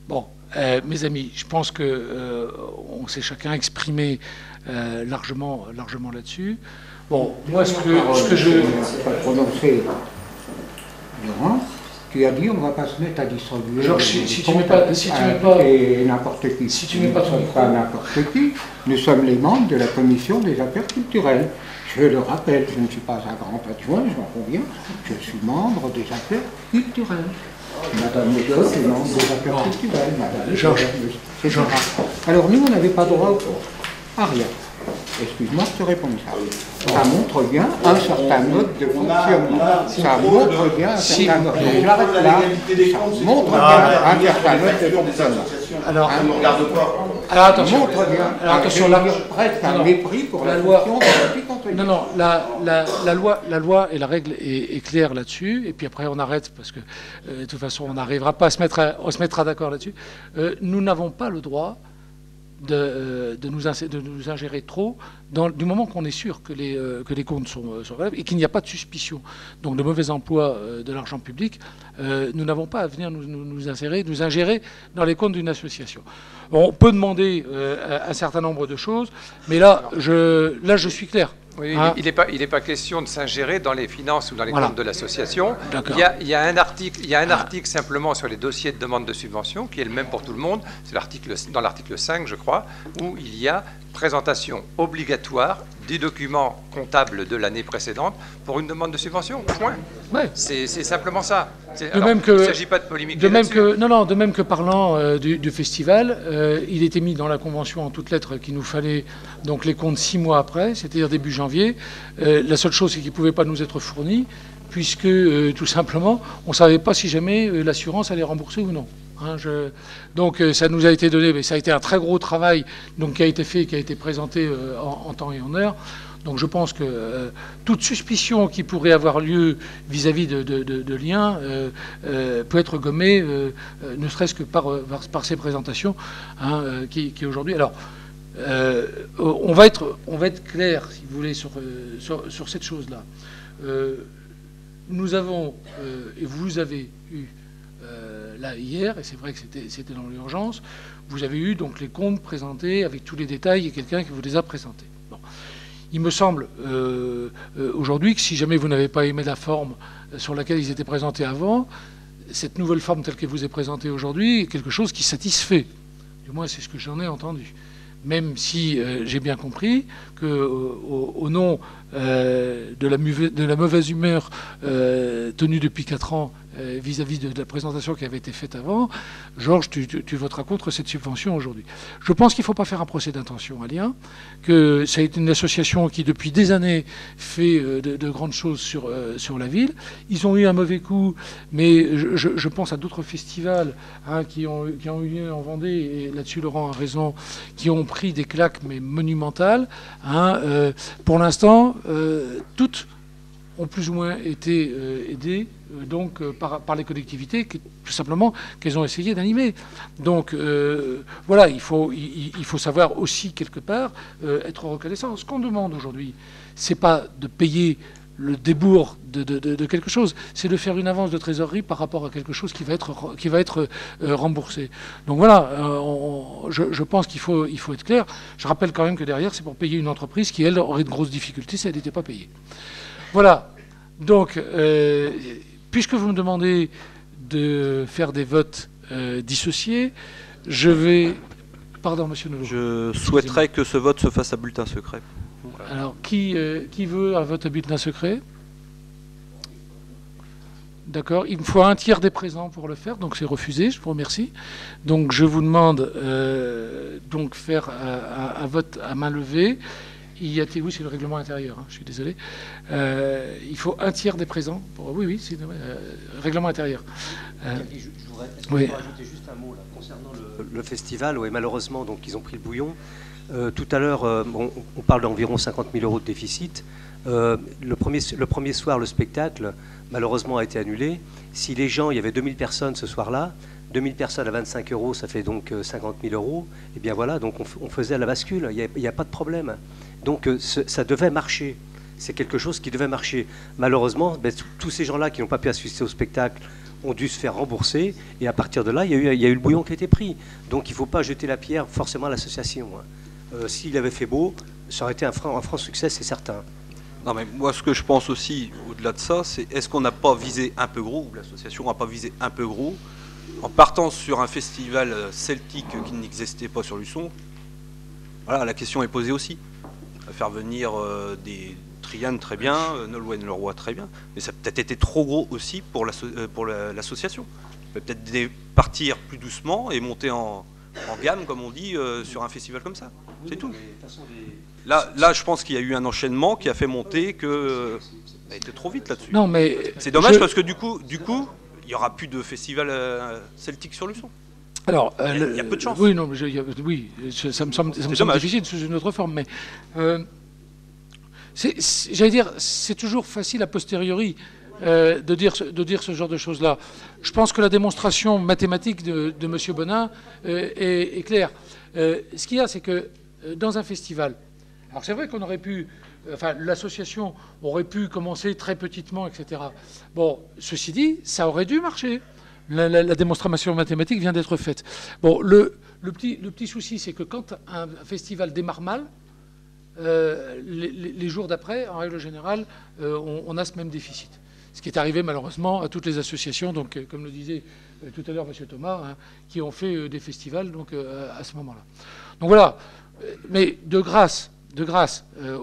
Bon, mes amis, je pense que on s'est chacun exprimé largement là-dessus. Bon, moi, ce que je... Pas prononcé, Laurent, tu as dit on va pas se mettre à distribuer. Georges, si tu mets pas, et n'importe qui. Si tu mets pas ton micro. Pas n'importe qui. Nous sommes les membres de la commission des affaires culturelles. Je le rappelle, je ne suis pas un grand adjoint, j'en conviens. Je suis membre des affaires culturelles. Madame Médoc est membre des affaires culturelles. Madame Georges. etc. Alors nous, on n'avait pas droit à rien. Excuse-moi, je te réponds ça. Ça montre bien un certain mode de fonctionnement. Ça montre bien un certain mode. Donc j'arrête là. Ça montre bien un certain mode de fonctionnement. Alors, On ne regarde pas. alors attention. Montre bien. Alors attention, là, presque un mépris pour la loi. fonction de la vie qu'on fait. Non, la loi et la règle est claire là-dessus. Et puis après, on arrête parce que de toute façon, on n'arrivera pas on se mettra d'accord là-dessus. Nous n'avons pas le droit de nous ingérer trop du moment qu'on est sûr que les comptes sont relevables et qu'il n'y a pas de suspicion donc de mauvais emploi de l'argent public. Nous n'avons pas à venir nous ingérer dans les comptes d'une association. On peut demander un certain nombre de choses, mais là je suis clair. Oui, Hein? il n'est pas question de s'ingérer dans les finances ou dans les Voilà. comptes de l'association. D'accord. Il y a un article simplement sur les dossiers de demande de subvention qui est le même pour tout le monde. C'est dans l'article 5, je crois, où il y a présentation obligatoire des documents comptables de l'année précédente pour une demande de subvention. Point. Ouais. C'est simplement ça. De même que- il ne s'agit pas de polémique. De même que parlant du festival, il était mis dans la convention en toutes lettres qu'il nous fallait donc les comptes 6 mois après, c'est-à-dire début janvier. La seule chose, c'est qu'ils ne pouvaient pas nous être fournis, puisque tout simplement, on ne savait pas si jamais l'assurance allait rembourser ou non. Hein, donc ça nous a été donné, mais ça a été un très gros travail donc, qui a été fait, qui a été présenté en temps et en heure. Donc je pense que toute suspicion qui pourrait avoir lieu vis-à-vis de liens peut être gommée, ne serait-ce que par ces présentations hein, qui aujourd'hui. Alors, on va être clair, si vous voulez, sur cette chose-là. Nous avons, et vous avez eu là hier, et c'est vrai que c'était dans l'urgence, vous avez eu donc les comptes présentés avec tous les détails et quelqu'un qui vous les a présentés. Bon. Il me semble aujourd'hui que si jamais vous n'avez pas aimé la forme sur laquelle ils étaient présentés avant, cette nouvelle forme telle qu'elle vous est présentée aujourd'hui est quelque chose qui satisfait. Du moins, c'est ce que j'en ai entendu. Même si j'ai bien compris qu'au nom de la mauvaise humeur tenue depuis 4 ans vis-à-vis de la présentation qui avait été faite avant, Georges, tu voteras contre cette subvention aujourd'hui. Je pense qu'il ne faut pas faire un procès d'intention à Lien, que ça a été une association qui depuis des années fait de grandes choses sur la ville. Ils ont eu un mauvais coup, mais je pense à d'autres festivals hein, qui ont eu lieu en Vendée, et là-dessus Laurent a raison, qui ont pris des claques mais monumentales. Hein, pour l'instant, toutes ont plus ou moins été aidées donc par les collectivités, tout simplement qu'elles ont essayé d'animer. Donc voilà, il faut savoir aussi quelque part être reconnaissant. Ce qu'on demande aujourd'hui, c'est pas de payer le débours de quelque chose, c'est de faire une avance de trésorerie par rapport à quelque chose qui va être remboursé. Donc voilà, je pense qu'il faut être clair. Je rappelle quand même que derrière, c'est pour payer une entreprise qui, elle, aurait de grosses difficultés si elle n'était pas payée. Voilà. Donc, puisque vous me demandez de faire des votes dissociés, je vais... Pardon, monsieur Nolot. Je souhaiterais que ce vote se fasse à bulletin secret. Alors, qui veut un vote à bulletin secret? D'accord. Il me faut un tiers des présents pour le faire, donc c'est refusé, je vous remercie. Donc je vous demande donc faire un vote à main levée. Oui, c'est le règlement intérieur, hein, je suis désolé. Il faut un tiers des présents. Oui, c'est le règlement intérieur. Je voudrais rajouter juste un mot là, concernant le festival. Oui, malheureusement, donc, ils ont pris le bouillon. Tout à l'heure, on parle d'environ 50 000 € de déficit. Le premier soir, le spectacle, malheureusement, a été annulé. Si les gens, il y avait 2000 personnes ce soir-là, 2000 personnes à 25 €, ça fait donc 50 000 €. Et bien voilà, donc on faisait à la bascule, il n'y a pas de problème. Donc ça devait marcher. C'est quelque chose qui devait marcher. Malheureusement, tous ces gens-là qui n'ont pas pu assister au spectacle ont dû se faire rembourser, et à partir de là, il y a eu le bouillon qui a été pris. Donc il ne faut pas jeter la pierre forcément à l'association. S'il avait fait beau, ça aurait été un franc succès, c'est certain. Non, mais moi, ce que je pense aussi, au-delà de ça, c'est est-ce qu'on n'a pas visé un peu gros, ou l'association n'a pas visé un peu gros, en partant sur un festival celtique qui n'existait pas sur Luçon. Voilà, la question est posée aussi. Faire venir des Trianes, très bien, Nolwenn Leroy, très bien, mais ça a peut-être été trop gros aussi pour l'association. On peut peut-être partir plus doucement et monter en gamme, comme on dit, sur un festival comme ça. C'est tout. Là, je pense qu'il y a eu un enchaînement qui a fait monter que ça a été trop vite là-dessus. Non, mais c'est dommage parce que du coup, il n'y aura plus de festival celtique sur Luçon. Alors, il y a peu de chance. Oui, non, oui, ça me semble difficile sous une autre forme, mais j'allais dire, c'est toujours facile a posteriori de dire ce genre de choses-là. Je pense que la démonstration mathématique de M. Bonin est claire. Ce qu'il y a, c'est que dans un festival, alors c'est vrai qu'on aurait pu, enfin l'association aurait pu commencer très petitement, etc. Bon, ceci dit, ça aurait dû marcher. La démonstration mathématique vient d'être faite. Bon, le petit souci, c'est que quand un festival démarre mal, les jours d'après, en règle générale, on a ce même déficit. Ce qui est arrivé malheureusement à toutes les associations, donc, comme le disait tout à l'heure M. Thomas, hein, qui ont fait des festivals donc, à ce moment-là. Donc voilà, mais de grâce,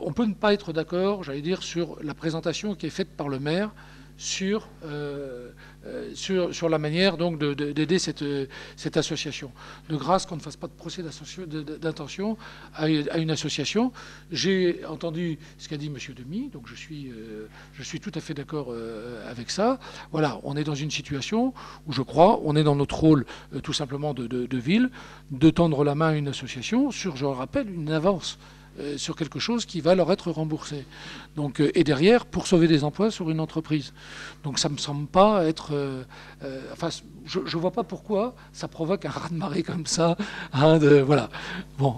on peut ne pas être d'accord, j'allais dire, sur la présentation qui est faite par le maire sur la manière donc d'aider cette association. De grâce qu'on ne fasse pas de procès d'intention à une association. J'ai entendu ce qu'a dit M. Demy, donc je suis tout à fait d'accord avec ça. Voilà, on est dans une situation où je crois, on est dans notre rôle tout simplement de ville, de tendre la main à une association sur, je le rappelle, une avance sur quelque chose qui va leur être remboursé. Donc, et derrière, pour sauver des emplois sur une entreprise. Donc ça ne me semble pas être... enfin, je ne vois pas pourquoi ça provoque un raz-de-marée comme ça. Hein, voilà. Bon.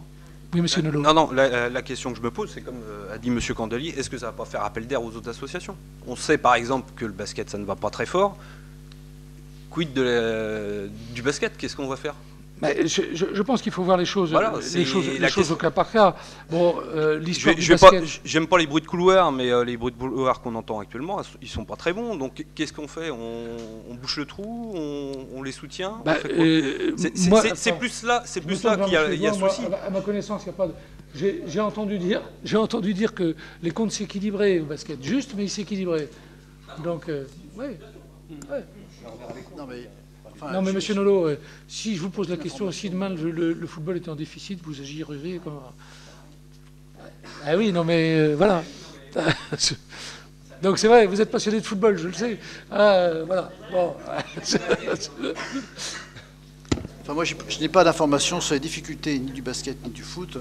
Oui, monsieur Nolot. Non, la question que je me pose, c'est comme a dit monsieur Candelier, est-ce que ça ne va pas faire appel d'air aux autres associations? On sait par exemple que le basket, ça ne va pas très fort. Quid du basket? Qu'est-ce qu'on va faire? Mais je pense qu'il faut voir les choses, voilà, les choses au cas par cas. Bon, l'histoire du basket... J'aime pas les bruits de couloir, mais les bruits de couloir qu'on entend actuellement, ils sont pas très bons. Donc qu'est-ce qu'on fait? On bouche le trou, on les soutient. C'est plus là qu'il y a souci. À ma connaissance, il n'y a pas de... J'ai entendu dire que les comptes s'équilibraient au basket, juste, mais ils s'équilibraient. Donc, oui. Ouais. Non, mais monsieur Nolot, si je vous pose la question, si demain le football était en déficit, vous agiriez comme... Ah oui, non, mais voilà. Donc c'est vrai, vous êtes passionné de football, je le sais. Voilà. Bon. Enfin, moi, je n'ai pas d'informations sur les difficultés ni du basket ni du foot,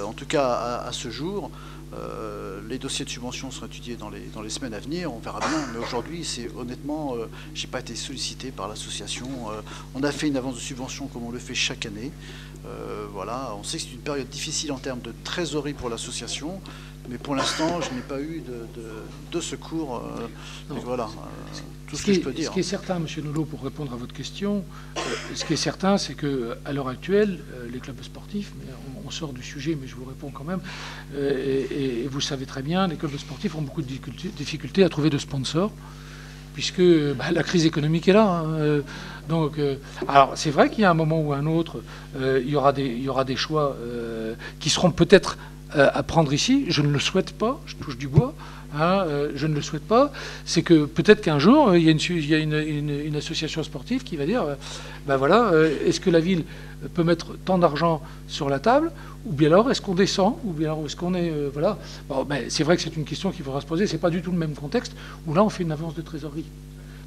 en tout cas à ce jour. Les dossiers de subvention seront étudiés dans les semaines à venir, on verra bien. Mais aujourd'hui, honnêtement, j'ai pas été sollicité par l'association. On a fait une avance de subvention comme on le fait chaque année. Voilà, on sait que c'est une période difficile en termes de trésorerie pour l'association, mais pour l'instant, je n'ai pas eu de secours. Voilà, tout ce que je peux dire. Ce qui est certain, monsieur Nolot, pour répondre à votre question, ce qui est certain, c'est qu'à l'heure actuelle, les clubs sportifs, mais on sort du sujet, mais je vous réponds quand même, et vous savez très bien, les clubs sportifs ont beaucoup de difficultés à trouver de sponsors, puisque la crise économique est là. Hein, donc, alors c'est vrai qu'il y a un moment ou un autre, il y aura des choix qui seront peut-être à prendre ici. Je ne le souhaite pas, je touche du bois. Hein, je ne le souhaite pas. C'est que peut-être qu'un jour, il y a une association sportive qui va dire, voilà, est-ce que la ville peut mettre tant d'argent sur la table, ou bien alors est-ce qu'on descend, ou bien alors est-ce qu'on est... voilà. Bon, c'est vrai que c'est une question qu'il faudra se poser. C'est pas du tout le même contexte où là on fait une avance de trésorerie.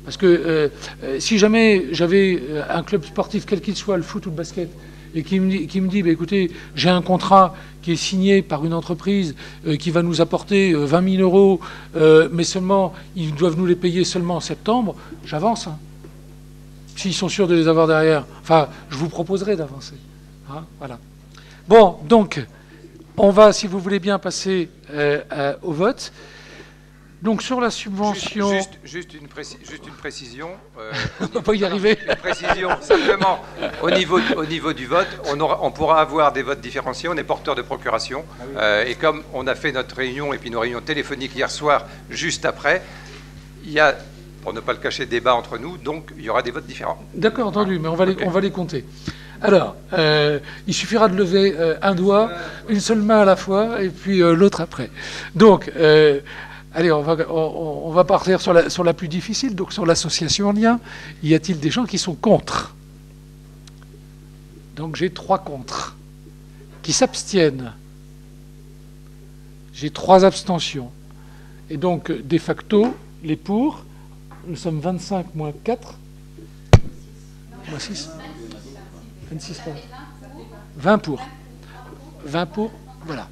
Parce que si jamais j'avais un club sportif, quel qu'il soit, le foot ou le basket, et qui me dit écoutez, j'ai un contrat qui est signé par une entreprise qui va nous apporter 20 000 euros, mais seulement, ils doivent nous les payer seulement en septembre, j'avance. Hein. S'ils sont sûrs de les avoir derrière. Enfin, je vous proposerai d'avancer. Hein, voilà. Bon, donc, on va, si vous voulez bien, passer au vote. Donc sur la subvention... Juste une précision. On va pas y arriver. Une précision, simplement, au niveau du vote, on pourra avoir des votes différenciés, on est porteur de procuration. Et comme on a fait notre réunion et puis nos réunions téléphoniques hier soir, juste après, il y a, pour ne pas le cacher, débat entre nous, donc il y aura des votes différents. D'accord, entendu, mais on va les compter. Alors, il suffira de lever un doigt, une seule main à la fois, et puis l'autre après. Donc... allez, on va partir sur la plus difficile, donc sur l'association en lien. Y a-t-il des gens qui sont contre? Donc j'ai 3 contre. Qui s'abstiennent? J'ai 3 abstentions. Et donc, de facto, les pour, nous sommes 25 moins 4. Moins 6. 26 pour. 20 pour. 20 pour, voilà.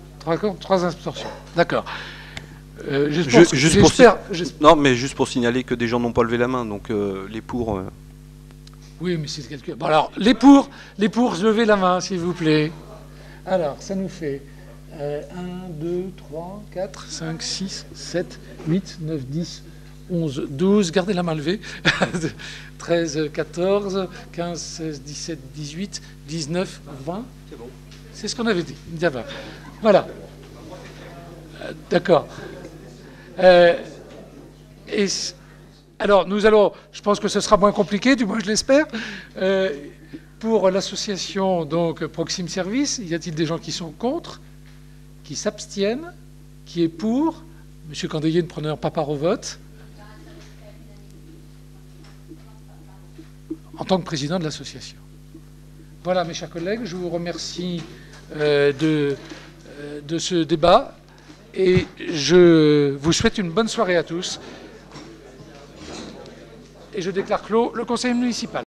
3 abstentions. D'accord. Non, mais juste pour signaler que des gens n'ont pas levé la main, donc les pour... Oui, mais c'est quelque... Bon, alors, les pour, levez la main, s'il vous plaît. Alors, ça nous fait 1, 2, 3, 4, 5, 6, 7, 8, 9, 10, 11, 12. Gardez la main levée. 13, 14, 15, 16, 17, 18, 19, 20. C'est bon. C'est ce qu'on avait dit. Voilà. D'accord. Alors, nous allons, je pense que ce sera moins compliqué, du moins je l'espère. Pour l'association donc Proxime Service, y a-t-il des gens qui sont contre, qui s'abstiennent, qui est pour? Monsieur Candelier, ne prenez pas part au vote. En tant que président de l'association. Voilà, mes chers collègues, je vous remercie de ce débat. Et je vous souhaite une bonne soirée à tous. Et je déclare clos le conseil municipal.